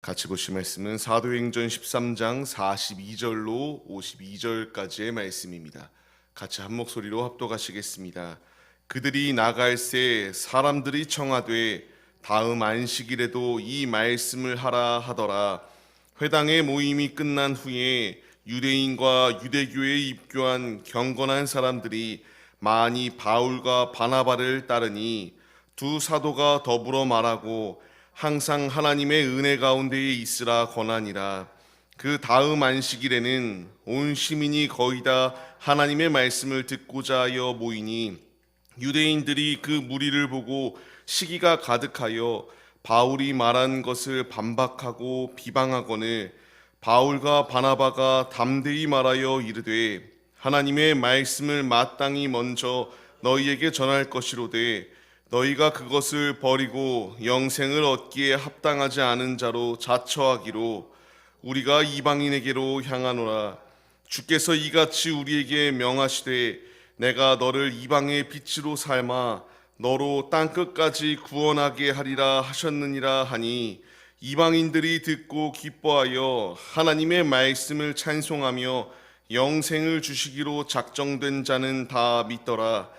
같이 보실 말씀은 사도행전 13장 42절로 52절까지의 말씀입니다. 같이 한 목소리로 합독하시겠습니다. 그들이 나갈새 사람들이 청하되 다음 안식일에도 이 말씀을 하라 하더라. 회당의 모임이 끝난 후에 유대인과 유대교에 입교한 경건한 사람들이 많이 바울과 바나바를 따르니 두 사도가 더불어 말하고 항상 하나님의 은혜 가운데에 있으라 권하니라. 그 다음 안식일에는 온 시민이 거의 다 하나님의 말씀을 듣고자 하여 모이니 유대인들이 그 무리를 보고 시기가 가득하여 바울이 말한 것을 반박하고 비방하거늘 바울과 바나바가 담대히 말하여 이르되 하나님의 말씀을 마땅히 먼저 너희에게 전할 것이로되 너희가 그것을 버리고 영생을 얻기에 합당하지 않은 자로 자처하기로 우리가 이방인에게로 향하노라. 주께서 이같이 우리에게 명하시되 내가 너를 이방의 빛으로 삶아 너로 땅끝까지 구원하게 하리라 하셨느니라 하니 이방인들이 듣고 기뻐하여 하나님의 말씀을 찬송하며 영생을 주시기로 작정된 자는 다 믿더라.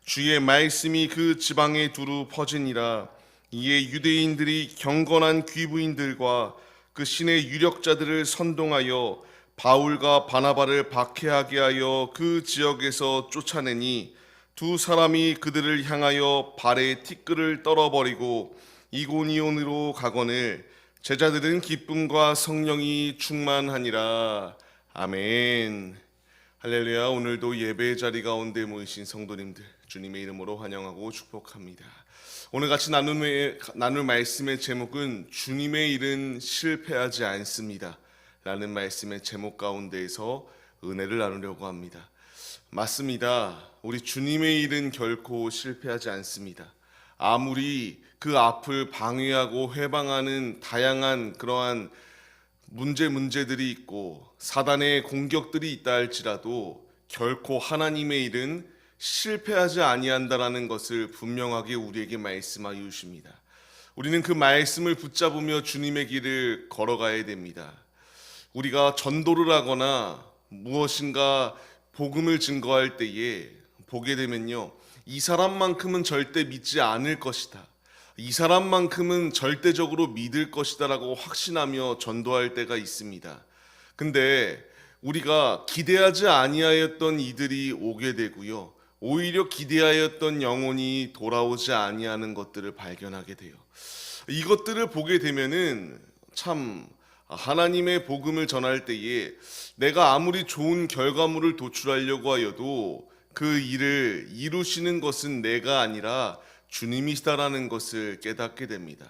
주의 말씀이 그 지방에 두루 퍼지니라. 이에 유대인들이 경건한 귀부인들과 그 신의 유력자들을 선동하여 바울과 바나바를 박해하게 하여 그 지역에서 쫓아내니 두 사람이 그들을 향하여 발에 티끌을 떨어버리고 이고니온으로 가거늘 제자들은 기쁨과 성령이 충만하니라. 아멘. 할렐루야. 오늘도 예배의 자리 가운데 모이신 성도님들 주님의 이름으로 환영하고 축복합니다. 오늘 같이 나눌 말씀의 제목은 주님의 일은 실패하지 않습니다 라는 말씀의 제목 가운데에서 은혜를 나누려고 합니다. 맞습니다. 우리 주님의 일은 결코 실패하지 않습니다. 아무리 그 앞을 방해하고 회방하는 다양한 그러한 문제들이 있고 사단의 공격들이 있다 할지라도 결코 하나님의 일은 실패하지 아니한다라는 것을 분명하게 우리에게 말씀하여 주십니다. 우리는 그 말씀을 붙잡으며 주님의 길을 걸어가야 됩니다. 우리가 전도를 하거나 무엇인가 복음을 증거할 때에 보게 되면요, 이 사람만큼은 절대 믿지 않을 것이다, 이 사람만큼은 절대적으로 믿을 것이다 라고 확신하며 전도할 때가 있습니다. 근데 우리가 기대하지 아니하였던 이들이 오게 되고요, 오히려 기대하였던 영혼이 돌아오지 아니하는 것들을 발견하게 돼요. 이것들을 보게 되면은 참 하나님의 복음을 전할 때에 내가 아무리 좋은 결과물을 도출하려고 하여도 그 일을 이루시는 것은 내가 아니라 주님이시다라는 것을 깨닫게 됩니다.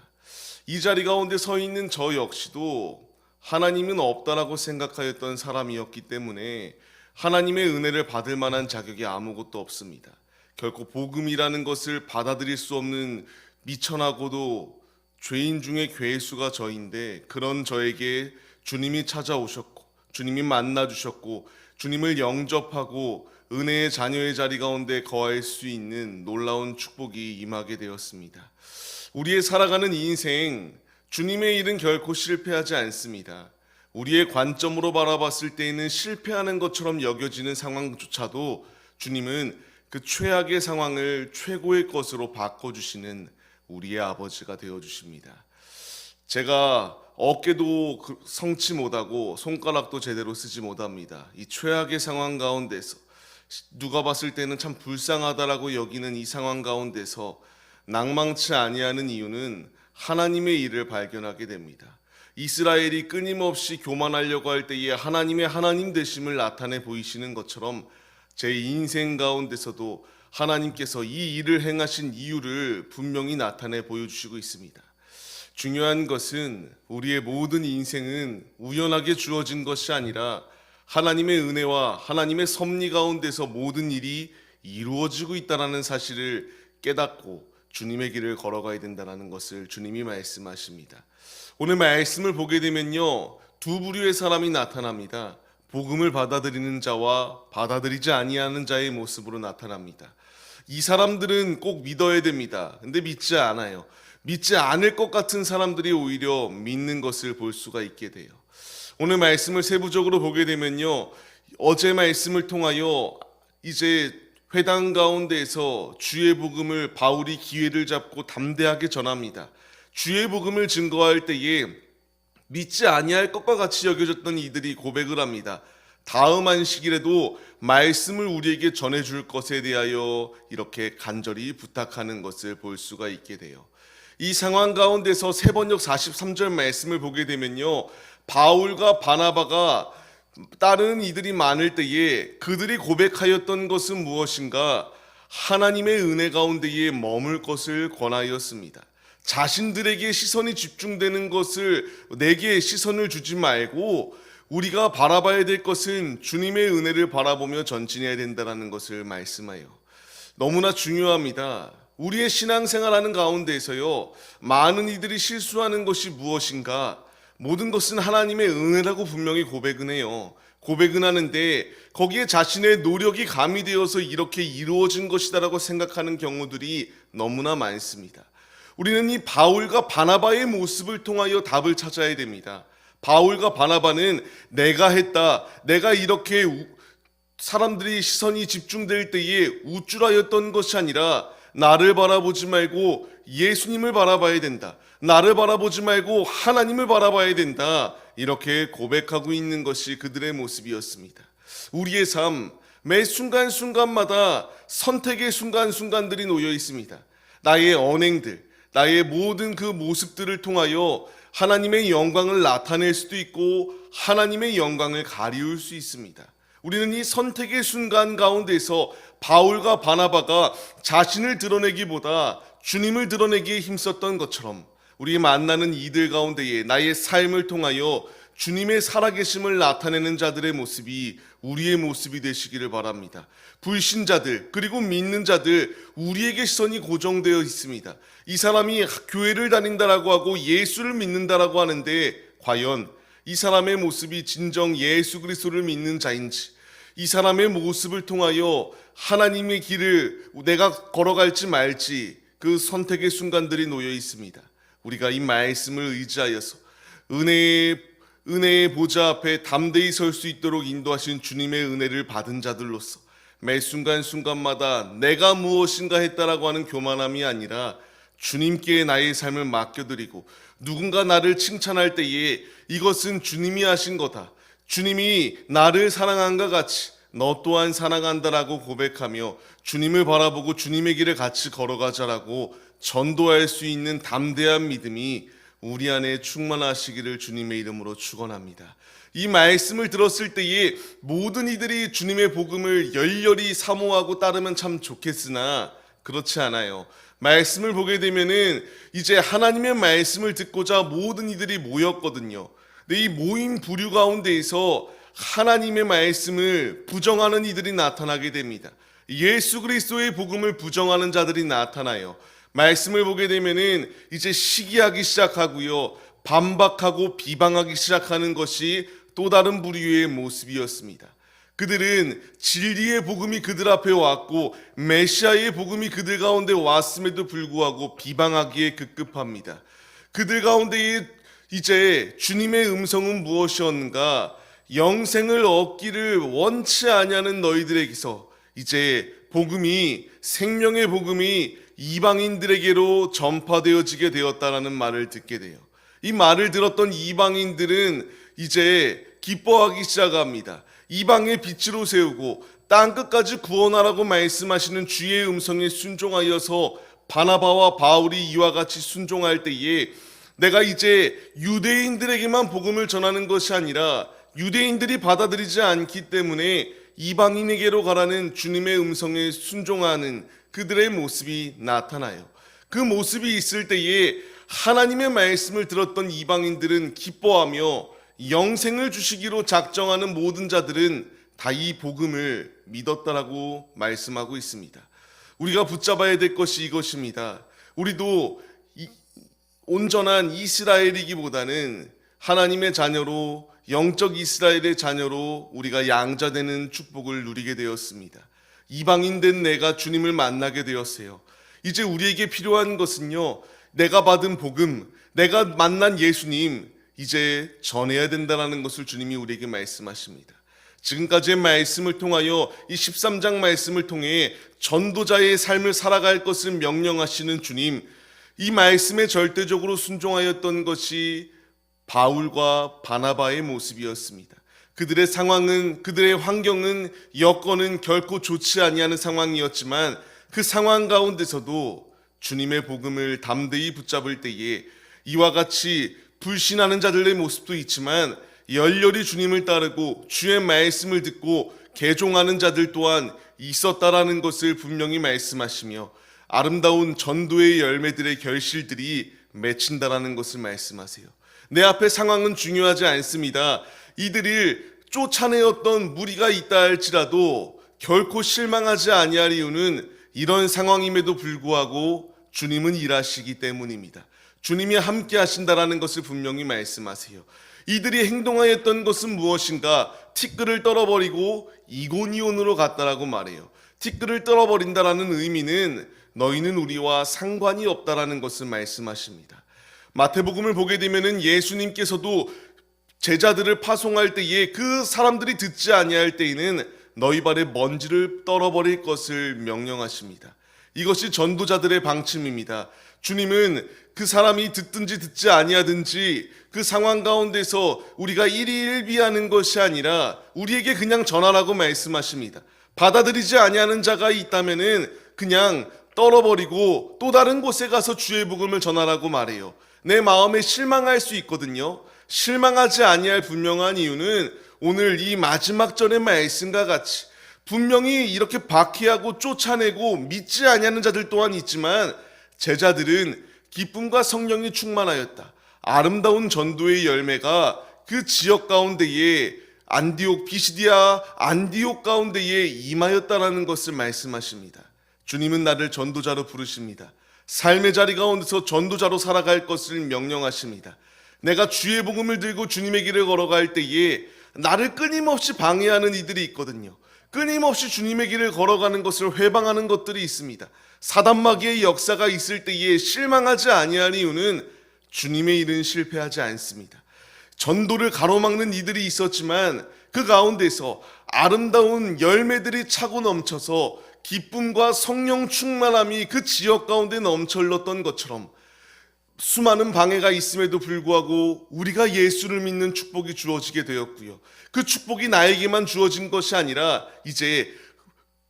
이 자리 가운데 서 있는 저 역시도 하나님은 없다라고 생각하였던 사람이었기 때문에 하나님의 은혜를 받을 만한 자격이 아무것도 없습니다. 결코 복음이라는 것을 받아들일 수 없는 미천하고도 죄인 중에 괴수가 저인데, 그런 저에게 주님이 찾아오셨고 주님이 만나주셨고 주님을 영접하고 은혜의 자녀의 자리 가운데 거할 수 있는 놀라운 축복이 임하게 되었습니다. 우리의 살아가는 인생, 주님의 일은 결코 실패하지 않습니다. 우리의 관점으로 바라봤을 때에는 실패하는 것처럼 여겨지는 상황조차도 주님은 그 최악의 상황을 최고의 것으로 바꿔주시는 우리의 아버지가 되어주십니다. 제가 어깨도 성치 못하고 손가락도 제대로 쓰지 못합니다. 이 최악의 상황 가운데서 누가 봤을 때는 참 불쌍하다라고 여기는 이 상황 가운데서 낭망치 아니하는 이유는 하나님의 일을 발견하게 됩니다. 이스라엘이 끊임없이 교만하려고 할 때에 하나님의 하나님 되심을 나타내 보이시는 것처럼 제 인생 가운데서도 하나님께서 이 일을 행하신 이유를 분명히 나타내 보여주시고 있습니다. 중요한 것은 우리의 모든 인생은 우연하게 주어진 것이 아니라 하나님의 은혜와 하나님의 섭리 가운데서 모든 일이 이루어지고 있다는 사실을 깨닫고 주님의 길을 걸어가야 된다는 것을 주님이 말씀하십니다. 오늘 말씀을 보게 되면요, 두 부류의 사람이 나타납니다. 복음을 받아들이는 자와 받아들이지 아니하는 자의 모습으로 나타납니다. 이 사람들은 꼭 믿어야 됩니다. 근데 믿지 않아요. 믿지 않을 것 같은 사람들이 오히려 믿는 것을 볼 수가 있게 돼요. 오늘 말씀을 세부적으로 보게 되면요, 어제 말씀을 통하여 이제 회당 가운데에서 주의 복음을 바울이 기회를 잡고 담대하게 전합니다. 주의 복음을 증거할 때에 믿지 아니할 것과 같이 여겨졌던 이들이 고백을 합니다. 다음 안식일에도 말씀을 우리에게 전해줄 것에 대하여 이렇게 간절히 부탁하는 것을 볼 수가 있게 돼요. 이 상황 가운데서 세번역 43절 말씀을 보게 되면요, 바울과 바나바가 따르는 이들이 많을 때에 그들이 고백하였던 것은 무엇인가? 하나님의 은혜 가운데에 머물 것을 권하였습니다. 자신들에게 시선이 집중되는 것을, 내게 시선을 주지 말고 우리가 바라봐야 될 것은 주님의 은혜를 바라보며 전진해야 된다는 것을 말씀하여, 너무나 중요합니다. 우리의 신앙생활하는 가운데에서요, 많은 이들이 실수하는 것이 무엇인가? 모든 것은 하나님의 은혜라고 분명히 고백은 해요. 고백은 하는데 거기에 자신의 노력이 가미되어서 이렇게 이루어진 것이다라고 생각하는 경우들이 너무나 많습니다. 우리는 이 바울과 바나바의 모습을 통하여 답을 찾아야 됩니다. 바울과 바나바는 내가 했다, 내가 이렇게 사람들이 시선이 집중될 때에 우쭐하였던 것이 아니라 나를 바라보지 말고 예수님을 바라봐야 된다, 나를 바라보지 말고 하나님을 바라봐야 된다, 이렇게 고백하고 있는 것이 그들의 모습이었습니다. 우리의 삶, 매 순간순간마다 선택의 순간순간들이 놓여 있습니다. 나의 언행들, 나의 모든 그 모습들을 통하여 하나님의 영광을 나타낼 수도 있고 하나님의 영광을 가리울 수 있습니다. 우리는 이 선택의 순간 가운데서 바울과 바나바가 자신을 드러내기보다 주님을 드러내기에 힘썼던 것처럼 우리 만나는 이들 가운데에 나의 삶을 통하여 주님의 살아계심을 나타내는 자들의 모습이 우리의 모습이 되시기를 바랍니다. 불신자들 그리고 믿는 자들, 우리에게 시선이 고정되어 있습니다. 이 사람이 교회를 다닌다라고 하고 예수를 믿는다라고 하는데 과연 이 사람의 모습이 진정 예수 그리스도를 믿는 자인지, 이 사람의 모습을 통하여 하나님의 길을 내가 걸어갈지 말지 그 선택의 순간들이 놓여 있습니다. 우리가 이 말씀을 의지하여서 은혜의 보좌 앞에 담대히 설 수 있도록 인도하신 주님의 은혜를 받은 자들로서 매 순간순간마다 내가 무엇인가 했다라고 하는 교만함이 아니라 주님께 나의 삶을 맡겨드리고 누군가 나를 칭찬할 때에 이것은 주님이 하신 거다, 주님이 나를 사랑한가 같이 너 또한 사랑한다라고 고백하며 주님을 바라보고 주님의 길을 같이 걸어가자라고 전도할 수 있는 담대한 믿음이 우리 안에 충만하시기를 주님의 이름으로 축원합니다. 이 말씀을 들었을 때에 모든 이들이 주님의 복음을 열렬히 사모하고 따르면 참 좋겠으나 그렇지 않아요. 말씀을 보게 되면은 이제 하나님의 말씀을 듣고자 모든 이들이 모였거든요. 근데 이 모인 부류 가운데에서 하나님의 말씀을 부정하는 이들이 나타나게 됩니다. 예수 그리스도의 복음을 부정하는 자들이 나타나요. 말씀을 보게 되면은 이제 시기하기 시작하고요, 반박하고 비방하기 시작하는 것이 또 다른 부류의 모습이었습니다. 그들은 진리의 복음이 그들 앞에 왔고 메시아의 복음이 그들 가운데 왔음에도 불구하고 비방하기에 급급합니다. 그들 가운데 이제 주님의 음성은 무엇이었는가? 영생을 얻기를 원치 아니하는 너희들에게서 이제 복음이, 생명의 복음이 이방인들에게로 전파되어지게 되었다라는 말을 듣게 돼요. 이 말을 들었던 이방인들은 이제 기뻐하기 시작합니다. 이방의 빛으로 세우고 땅끝까지 구원하라고 말씀하시는 주의 음성에 순종하여서 바나바와 바울이 이와 같이 순종할 때에 내가 이제 유대인들에게만 복음을 전하는 것이 아니라 유대인들이 받아들이지 않기 때문에 이방인에게로 가라는 주님의 음성에 순종하는 그들의 모습이 나타나요. 그 모습이 있을 때에 하나님의 말씀을 들었던 이방인들은 기뻐하며 영생을 주시기로 작정하는 모든 자들은 다 이 복음을 믿었다라고 말씀하고 있습니다. 우리가 붙잡아야 될 것이 이것입니다. 우리도 온전한 이스라엘이기보다는 하나님의 자녀로, 영적 이스라엘의 자녀로 우리가 양자되는 축복을 누리게 되었습니다. 이방인 된 내가 주님을 만나게 되었어요. 이제 우리에게 필요한 것은요, 내가 받은 복음, 내가 만난 예수님 이제 전해야 된다는 것을 주님이 우리에게 말씀하십니다. 지금까지의 말씀을 통하여 이 13장 말씀을 통해 전도자의 삶을 살아갈 것을 명령하시는 주님, 이 말씀에 절대적으로 순종하였던 것이 바울과 바나바의 모습이었습니다. 그들의 상황은, 그들의 환경은, 여건은 결코 좋지 아니하는 상황이었지만 그 상황 가운데서도 주님의 복음을 담대히 붙잡을 때에 이와 같이 불신하는 자들의 모습도 있지만 열렬히 주님을 따르고 주의 말씀을 듣고 개종하는 자들 또한 있었다라는 것을 분명히 말씀하시며 아름다운 전도의 열매들의 결실들이 맺힌다라는 것을 말씀하세요. 내 앞의 상황은 중요하지 않습니다. 이들을 쫓아내었던 무리가 있다 할지라도 결코 실망하지 아니할 이유는 이런 상황임에도 불구하고 주님은 일하시기 때문입니다. 주님이 함께 하신다라는 것을 분명히 말씀하세요. 이들이 행동하였던 것은 무엇인가? 티끌을 떨어버리고 이고니온으로 갔다라고 말해요. 티끌을 떨어버린다라는 의미는 너희는 우리와 상관이 없다라는 것을 말씀하십니다. 마태복음을 보게 되면은 예수님께서도 제자들을 파송할 때에 그 사람들이 듣지 아니할 때에는 너희 발에 먼지를 떨어버릴 것을 명령하십니다. 이것이 전도자들의 방침입니다. 주님은 그 사람이 듣든지 듣지 아니하든지 그 상황 가운데서 우리가 일희일비하는 것이 아니라 우리에게 그냥 전하라고 말씀하십니다. 받아들이지 아니하는 자가 있다면은 그냥 떨어버리고 또 다른 곳에 가서 주의 복음을 전하라고 말해요. 내 마음에 실망할 수 있거든요. 실망하지 아니할 분명한 이유는 오늘 이 마지막 절의 말씀과 같이 분명히 이렇게 박해하고 쫓아내고 믿지 아니하는 자들 또한 있지만 제자들은 기쁨과 성령이 충만하였다. 아름다운 전도의 열매가 그 지역 가운데에 비시디아 안디옥 가운데에 임하였다라는 것을 말씀하십니다. 주님은 나를 전도자로 부르십니다. 삶의 자리 가운데서 전도자로 살아갈 것을 명령하십니다. 내가 주의 복음을 들고 주님의 길을 걸어갈 때에 나를 끊임없이 방해하는 이들이 있거든요. 끊임없이 주님의 길을 걸어가는 것을 회방하는 것들이 있습니다. 사단마귀의 역사가 있을 때에 실망하지 아니할 이유는 주님의 일은 실패하지 않습니다. 전도를 가로막는 이들이 있었지만 그 가운데서 아름다운 열매들이 차고 넘쳐서 기쁨과 성령 충만함이 그 지역 가운데 넘쳐 흘렀던 것처럼 수많은 방해가 있음에도 불구하고 우리가 예수를 믿는 축복이 주어지게 되었고요. 그 축복이 나에게만 주어진 것이 아니라 이제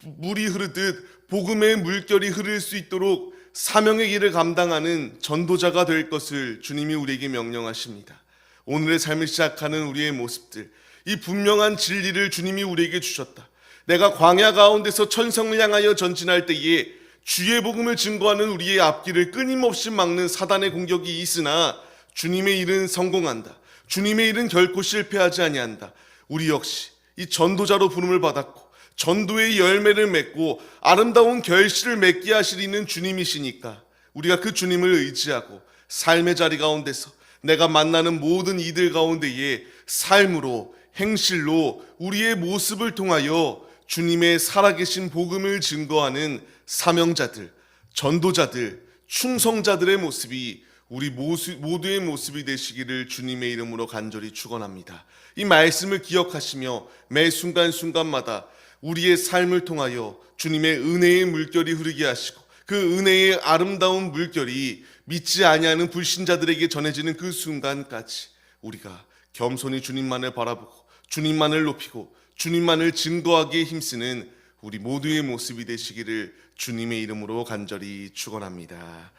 물이 흐르듯 복음의 물결이 흐를 수 있도록 사명의 길을 감당하는 전도자가 될 것을 주님이 우리에게 명령하십니다. 오늘의 삶을 시작하는 우리의 모습들, 이 분명한 진리를 주님이 우리에게 주셨다. 내가 광야 가운데서 천성을 향하여 전진할 때에 주의 복음을 증거하는 우리의 앞길을 끊임없이 막는 사단의 공격이 있으나 주님의 일은 성공한다. 주님의 일은 결코 실패하지 아니한다. 우리 역시 이 전도자로 부름을 받았고 전도의 열매를 맺고 아름다운 결실을 맺게 하시리는 주님이시니까 우리가 그 주님을 의지하고 삶의 자리 가운데서 내가 만나는 모든 이들 가운데에 삶으로 행실로 우리의 모습을 통하여 주님의 살아계신 복음을 증거하는 사명자들, 전도자들, 충성자들의 모습이 우리 모두의 모습이 되시기를 주님의 이름으로 간절히 축원합니다. 이 말씀을 기억하시며 매 순간순간마다 우리의 삶을 통하여 주님의 은혜의 물결이 흐르게 하시고 그 은혜의 아름다운 물결이 믿지 아니하는 불신자들에게 전해지는 그 순간까지 우리가 겸손히 주님만을 바라보고 주님만을 높이고 주님만을 증거하기에 힘쓰는 우리 모두의 모습이 되시기를 주님의 이름으로 간절히 축원합니다.